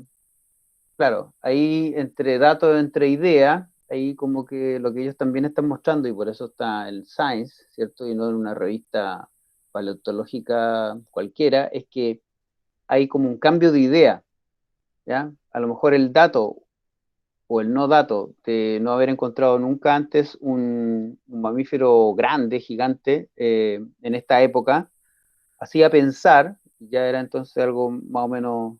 [SPEAKER 1] claro, ahí entre datos, entre ideas, ahí como que lo que ellos también están mostrando, y por eso está el Science, ¿cierto? Y no en una revista paleontológica cualquiera, es que hay como un cambio de idea, ¿ya? A lo mejor el dato o el no dato de no haber encontrado nunca antes un mamífero grande, gigante, en esta época, hacía pensar, ya era entonces algo más o menos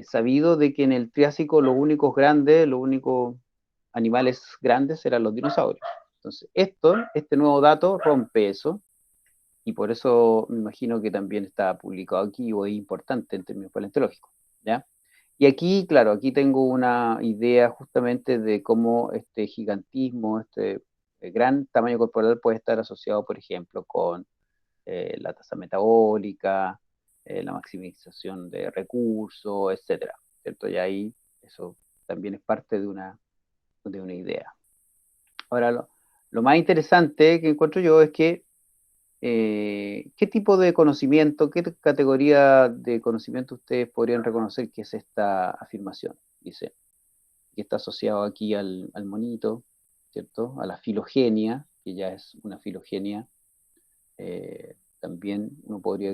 [SPEAKER 1] sabido, de que en el Triásico los únicos grandes, los únicos animales grandes eran los dinosaurios. Entonces, este nuevo dato rompe eso, y por eso me imagino que también está publicado aquí o es importante en términos paleontológicos, ¿ya? Y aquí, claro, aquí tengo una idea justamente de cómo este gigantismo, este gran tamaño corporal puede estar asociado, por ejemplo, con la tasa metabólica, la maximización de recursos, etcétera, ¿cierto? Y ahí eso también es parte de una idea. Ahora, lo más interesante que encuentro yo es que ¿qué tipo de conocimiento, qué categoría de conocimiento ustedes podrían reconocer que es esta afirmación? Dice, que está asociado aquí al monito, ¿cierto? A la filogenia, que ya es una filogenia. También uno podría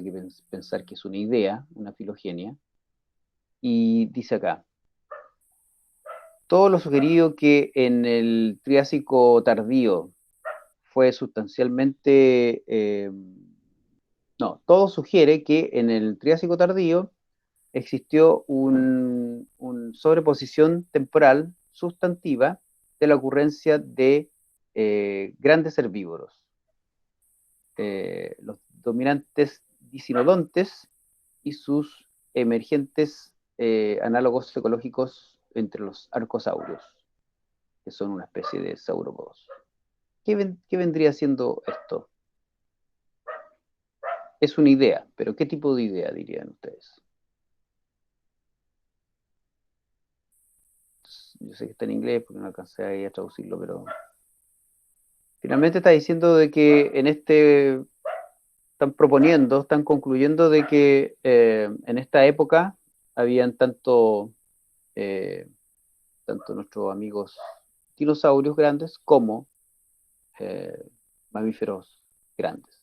[SPEAKER 1] pensar que es una idea, una filogenia. Y dice acá, todo lo sugerido que en el Triásico tardío fue sustancialmente... no, todo sugiere que en el Triásico tardío existió una sobreposición temporal sustantiva de la ocurrencia de grandes herbívoros. Los dominantes dicinodontes y sus emergentes análogos ecológicos entre los arcosaurios, que son una especie de saurópodos. ¿Qué vendría siendo esto? Es una idea, pero ¿qué tipo de idea dirían ustedes? Yo sé que está en inglés porque no alcancé ahí a traducirlo, pero finalmente está diciendo de que están proponiendo, están concluyendo de que en esta época habían tanto nuestros amigos dinosaurios grandes como mamíferos grandes.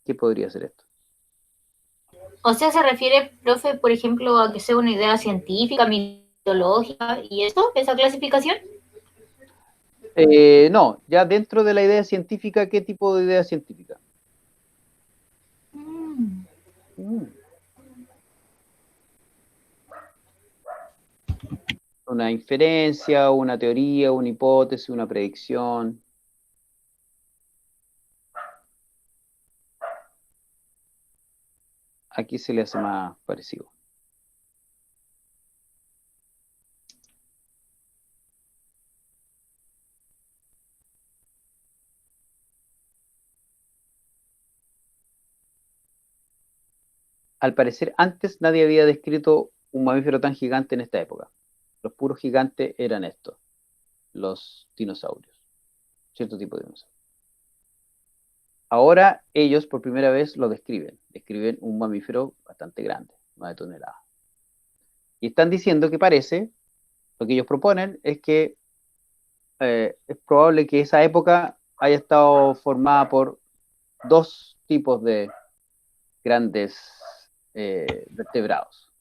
[SPEAKER 1] ¿Qué podría ser esto?
[SPEAKER 2] O sea, se refiere, profe, por ejemplo, a que sea una idea científica, mitológica y esto, esa clasificación.
[SPEAKER 1] No, ya dentro de la idea científica, ¿qué tipo de idea científica? Una inferencia, una teoría, una hipótesis, una predicción. Aquí se le hace más parecido. Al parecer, antes nadie había descrito un mamífero tan gigante en esta época. Los puros gigantes eran estos, los dinosaurios, cierto tipo de dinosaurios. Ahora ellos por primera vez lo describen un mamífero bastante grande, más de toneladas. Y están diciendo que parece, lo que ellos proponen es que es probable que esa época haya estado formada por dos tipos de grandes vertebrados.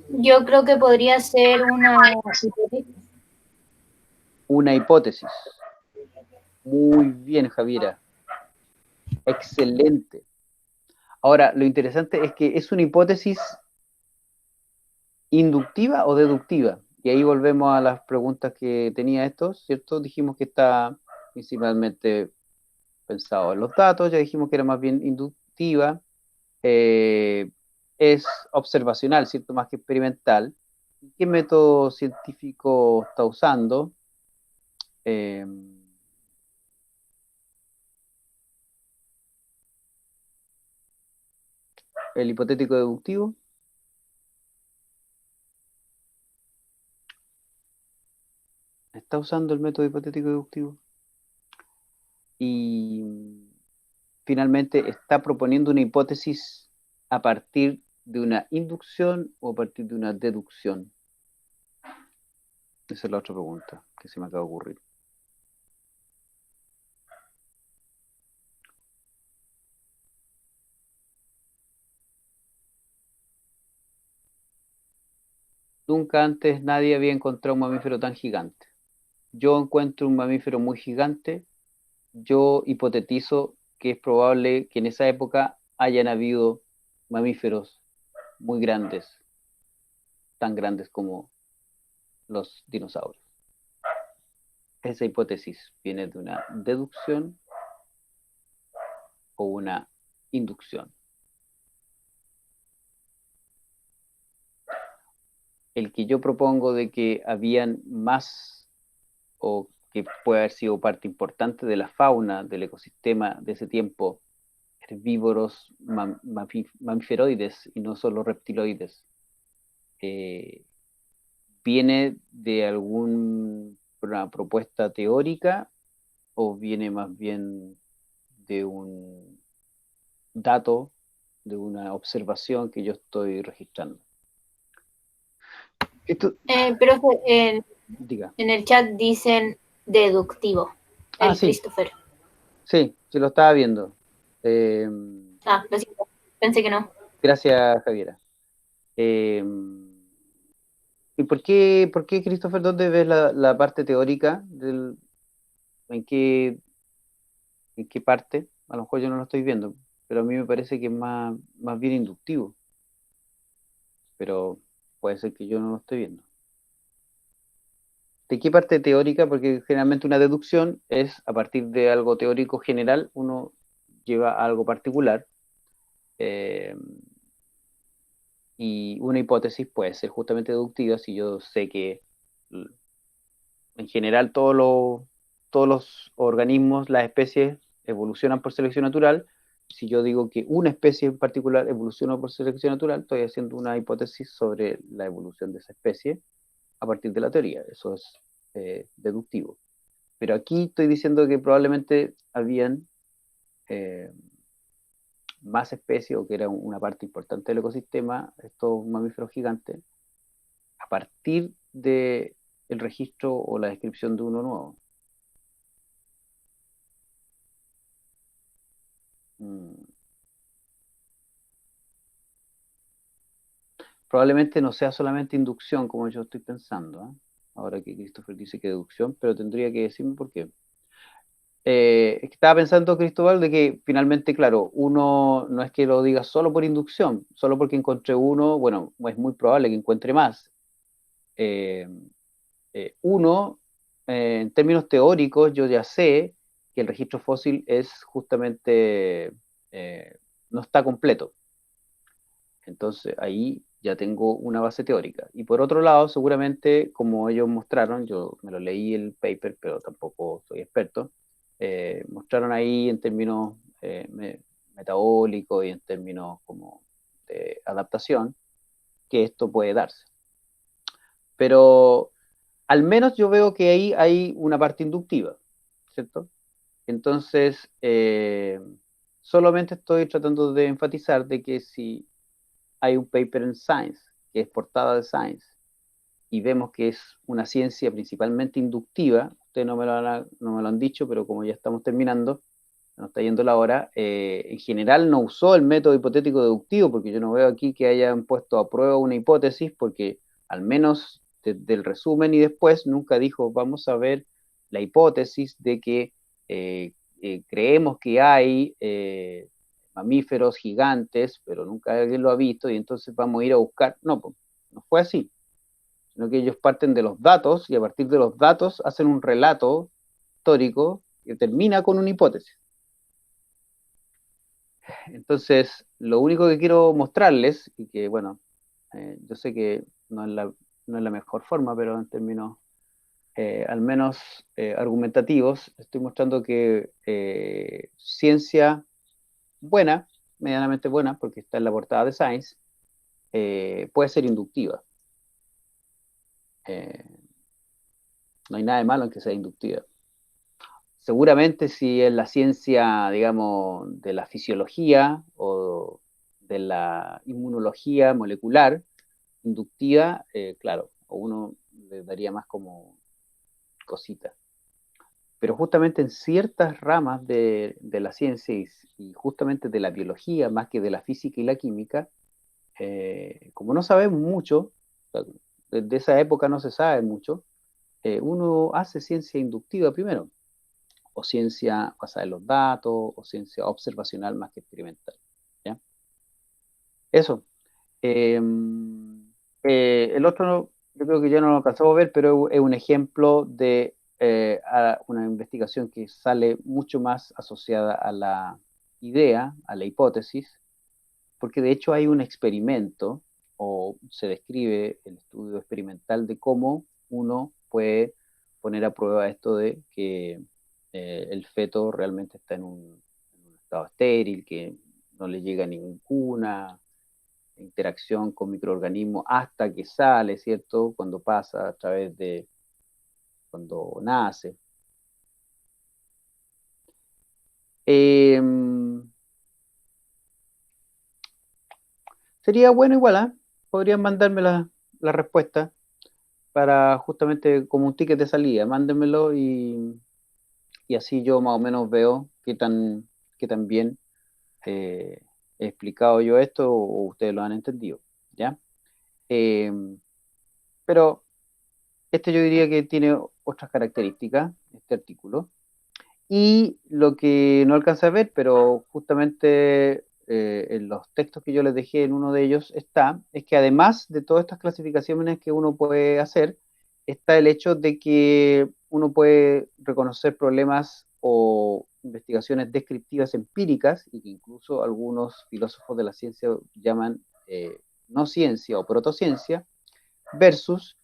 [SPEAKER 2] Yo creo que podría ser
[SPEAKER 1] Una hipótesis. Muy bien, Javiera. Excelente. Ahora, lo interesante es que es una hipótesis ¿inductiva o deductiva? Y ahí volvemos a las preguntas que tenía estos, ¿cierto? Dijimos que está principalmente pensado en los datos, ya dijimos que era más bien inductiva, es observacional, ¿cierto? Más que experimental. ¿Qué método científico está usando? El hipotético deductivo. Está usando el método hipotético deductivo. Y finalmente está proponiendo una hipótesis a partir de una inducción o a partir de una deducción. Esa es la otra pregunta que se me acaba de ocurrir. Nunca antes nadie había encontrado un mamífero tan gigante. Yo encuentro un mamífero muy gigante. Yo hipotetizo que es probable que en esa época hayan habido mamíferos muy grandes, tan grandes como los dinosaurios. Esa hipótesis viene de una deducción o una inducción. El que yo propongo de que habían más o que puede haber sido parte importante de la fauna del ecosistema de ese tiempo, herbívoros mamíferoides y no solo reptiloides, ¿viene de alguna propuesta teórica o viene más bien de un dato, de una observación que yo estoy registrando? Esto,
[SPEAKER 2] Profe,
[SPEAKER 1] diga.
[SPEAKER 2] en el chat dicen deductivo. El
[SPEAKER 1] Sí.
[SPEAKER 2] Christopher.
[SPEAKER 1] Sí, lo estaba viendo.
[SPEAKER 2] Lo siento. Pensé que no.
[SPEAKER 1] Gracias, Javiera. ¿Y por qué, Christopher, dónde ves la parte teórica? ¿En qué parte? A lo mejor yo no lo estoy viendo, pero a mí me parece que es más bien inductivo. Pero puede ser que yo no lo esté viendo. ¿De qué parte teórica? Porque generalmente una deducción es a partir de algo teórico general, uno lleva a algo particular. Y una hipótesis puede ser justamente deductiva si yo sé que en general todos los organismos, las especies, evolucionan por selección natural. Si yo digo que una especie en particular evoluciona por selección natural, estoy haciendo una hipótesis sobre la evolución de esa especie a partir de la teoría. Eso es deductivo. Pero aquí estoy diciendo que probablemente habían más especies o que era una parte importante del ecosistema, estos mamíferos gigantes, a partir del registro o la descripción de uno nuevo. Probablemente no sea solamente inducción, como yo estoy pensando, ¿eh? Ahora que Christopher dice que deducción, pero tendría que decirme por qué. Estaba pensando, Cristóbal, de que finalmente, claro, uno no es que lo diga solo por inducción, solo porque encontré uno, bueno, es muy probable que encuentre más. Uno, en términos teóricos, yo ya sé que el registro fósil es justamente, no está completo. Entonces ahí ya tengo una base teórica. Y por otro lado, seguramente, como ellos mostraron, yo me lo leí el paper, pero tampoco soy experto, mostraron ahí en términos metabólicos y en términos como de adaptación, que esto puede darse. Pero al menos yo veo que ahí hay una parte inductiva, ¿cierto? Entonces, solamente estoy tratando de enfatizar de que si hay un paper en Science, que es portada de Science, y vemos que es una ciencia principalmente inductiva, ustedes no me lo han dicho, pero como ya estamos terminando, nos está yendo la hora, en general no usó el método hipotético deductivo, porque yo no veo aquí que hayan puesto a prueba una hipótesis, porque al menos desde el resumen y después nunca dijo, vamos a ver la hipótesis de que creemos que hay mamíferos gigantes, pero nunca alguien lo ha visto, y entonces vamos a ir a buscar. No, no fue así, sino que ellos parten de los datos y a partir de los datos hacen un relato histórico que termina con una hipótesis. Entonces, lo único que quiero mostrarles, y que bueno, yo sé que no es la mejor forma, pero en términos al menos argumentativos, estoy mostrando que ciencia buena, medianamente buena, porque está en la portada de Science, puede ser inductiva. No hay nada de malo en que sea inductiva. Seguramente si es la ciencia, digamos, de la fisiología o de la inmunología molecular, inductiva, claro, a uno le daría más como cosita. Pero justamente en ciertas ramas de la ciencia y justamente de la biología, más que de la física y la química, como no sabemos mucho, desde esa época no se sabe mucho, uno hace ciencia inductiva primero, o ciencia basada en los datos, o ciencia observacional más que experimental. ¿Ya? Eso. El otro, yo creo que ya no lo alcanzamos a ver, pero es un ejemplo de una investigación que sale mucho más asociada a la idea, a la hipótesis, porque de hecho hay un experimento, o se describe el estudio experimental de cómo uno puede poner a prueba esto de que el feto realmente está en un estado estéril, que no le llega ninguna interacción con microorganismos hasta que sale, ¿cierto? Cuando pasa a través de, cuando nace. Eh, Sería bueno igual, ¿eh? Podrían mandarme la respuesta para justamente como un ticket de salida, mándenmelo y así yo más o menos veo qué tan bien he explicado yo esto o ustedes lo han entendido, ¿ya? Eh, pero este yo diría que tiene otras características, este artículo. Y lo que no alcancé a ver, pero justamente en los textos que yo les dejé en uno de ellos está, es que además de todas estas clasificaciones que uno puede hacer, está el hecho de que uno puede reconocer problemas o investigaciones descriptivas empíricas, y que incluso algunos filósofos de la ciencia llaman no ciencia o protociencia, versus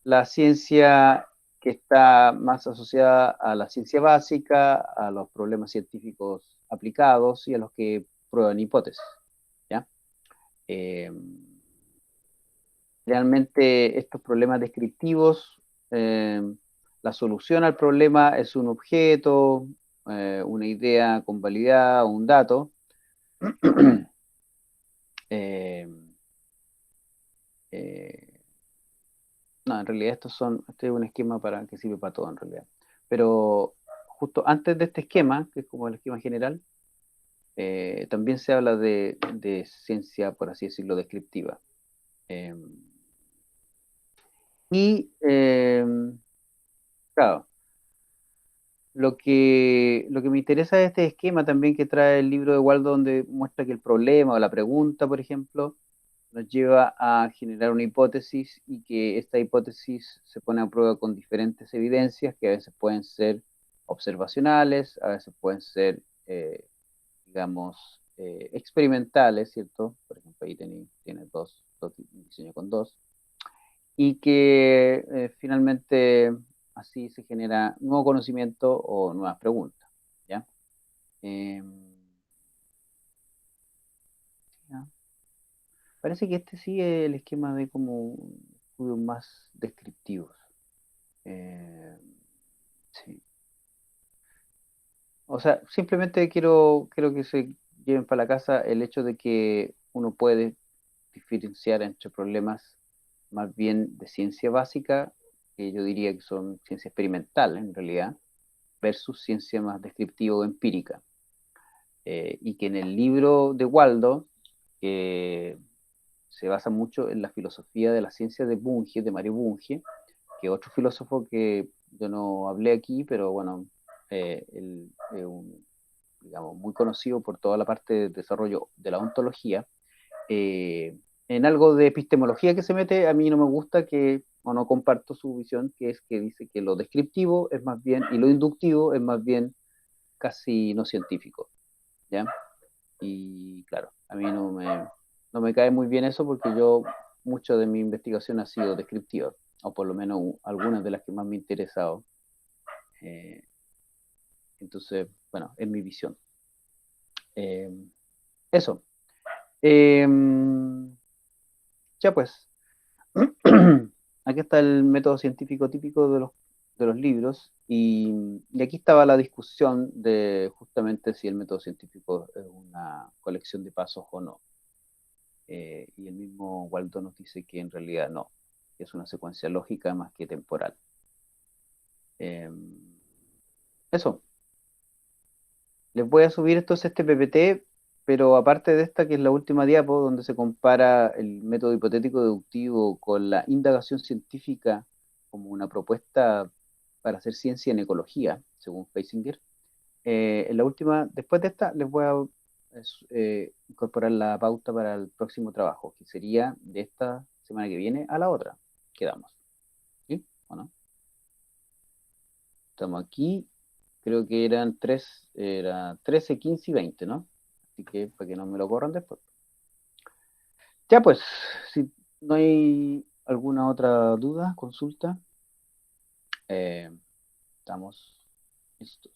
[SPEAKER 1] la ciencia que está más asociada a la ciencia básica, a los problemas científicos aplicados y a los que prueban hipótesis. ¿Ya? Eh, Realmente estos problemas descriptivos, la solución al problema es un objeto, una idea convalidada, un dato. eh, eh, No, en realidad este es un esquema que sirve para todo en realidad. Pero justo antes de este esquema, que es como el esquema general, también se habla de ciencia, por así decirlo, descriptiva. Eh, claro, lo que me interesa de este esquema también que trae el libro de Waldo, donde muestra que el problema o la pregunta, por ejemplo, nos lleva a generar una hipótesis y que esta hipótesis se pone a prueba con diferentes evidencias que a veces pueden ser observacionales, a veces pueden ser, digamos, experimentales, ¿cierto? Por ejemplo, ahí tiene un diseño con dos, y que finalmente así se genera nuevo conocimiento o nuevas preguntas, ¿ya? ¿Ya? Parece que este sí es el esquema de como estudios más descriptivos. Sí. O sea, simplemente quiero que se lleven para la casa el hecho de que uno puede diferenciar entre problemas más bien de ciencia básica, que yo diría que son ciencia experimental en realidad, versus ciencia más descriptiva o empírica. Y que en el libro de Waldo, que se basa mucho en la filosofía de la ciencia de Bunge, de Mario Bunge, que otro filósofo que yo no hablé aquí, pero bueno, él es digamos, muy conocido por toda la parte de desarrollo de la ontología, en algo de epistemología que se mete, a mí no me gusta o no comparto su visión, que es que dice que lo descriptivo es más bien, y lo inductivo es más bien casi no científico, ¿ya? Y claro, a mí no me cae muy bien eso porque mucho de mi investigación ha sido descriptiva, o por lo menos algunas de las que más me han interesado. Entonces, bueno, es mi visión. Eso. Eh, ya pues, aquí está el método científico típico de los libros y aquí estaba la discusión de justamente si el método científico es una colección de pasos o no. Y el mismo Waldo nos dice que en realidad no, que es una secuencia lógica más que temporal. Eso. Les voy a subir entonces este PPT, pero aparte de esta, que es la última diapo, donde se compara el método hipotético deductivo con la indagación científica como una propuesta para hacer ciencia en ecología, según Feisinger. En la última, después de esta, les voy a incorporar la pauta para el próximo trabajo, que sería de esta semana que viene a la otra. Quedamos. ¿Sí o no? Estamos aquí. Creo que era 13, 15 y 20, ¿no? Así que para que no me lo corran después. Ya pues, si no hay alguna otra duda, consulta, estamos listos.